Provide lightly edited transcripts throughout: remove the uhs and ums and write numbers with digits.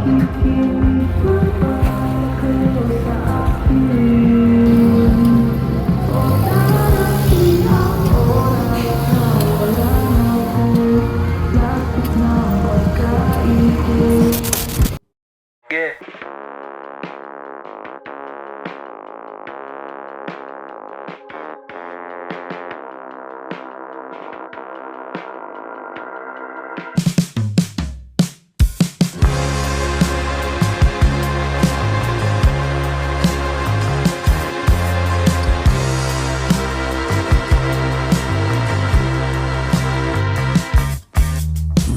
Makikinig pa ba kayo sa akin? O darating ang oras na wala na ako, lapit na ang pagkain ko. Yeah.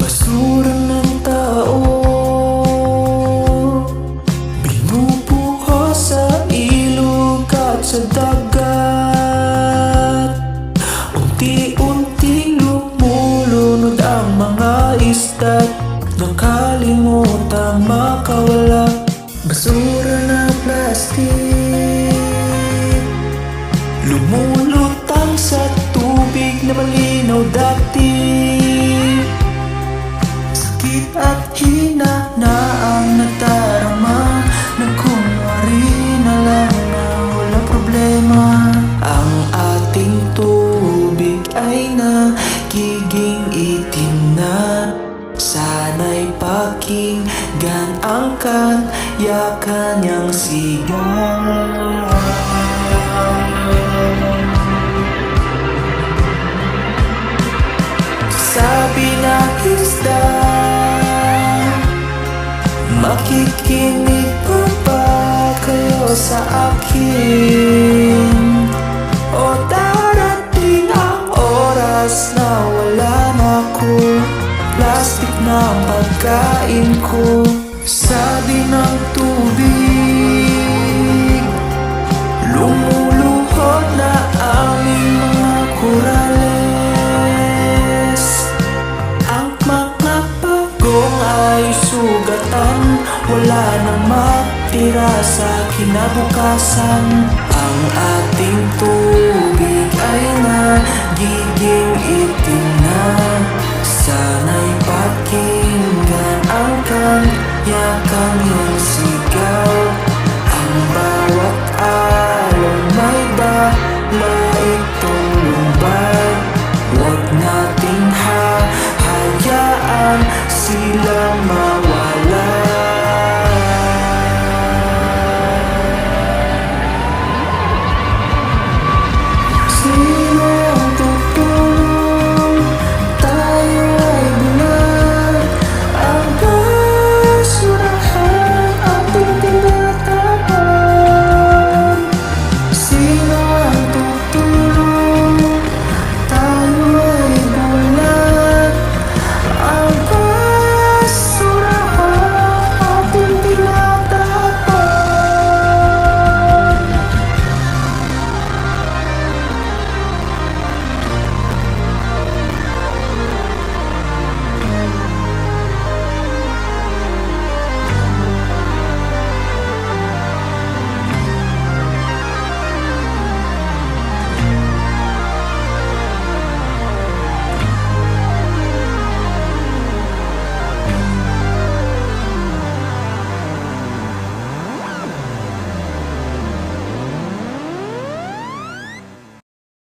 Basura ng tao, binubuhos sa ilog at sa dagat. Unti-unting lumulunod ang mga isda, nakalimutang makawala. Basura na plastic, lumulutang sa tubig na malinaw dati. Sakit at hina na ang nadarama, nagkunwari na lang na walang problema. Ang ating tubig ay nagiging itim na. Sana'y pakinggan ang kanya kanyang sigaw. Sabi na isda, makikinig pa ba kayo sa akin? O darating ang oras na wala na ako, plastic na ang pagkain ko. Sabi ng tubig, lumuluhod na aming mga korales. Ang mga pagong ay sugatan, wala nang matira sa kinabukasan. Ang ating tubig ay nagiging itim na. Sa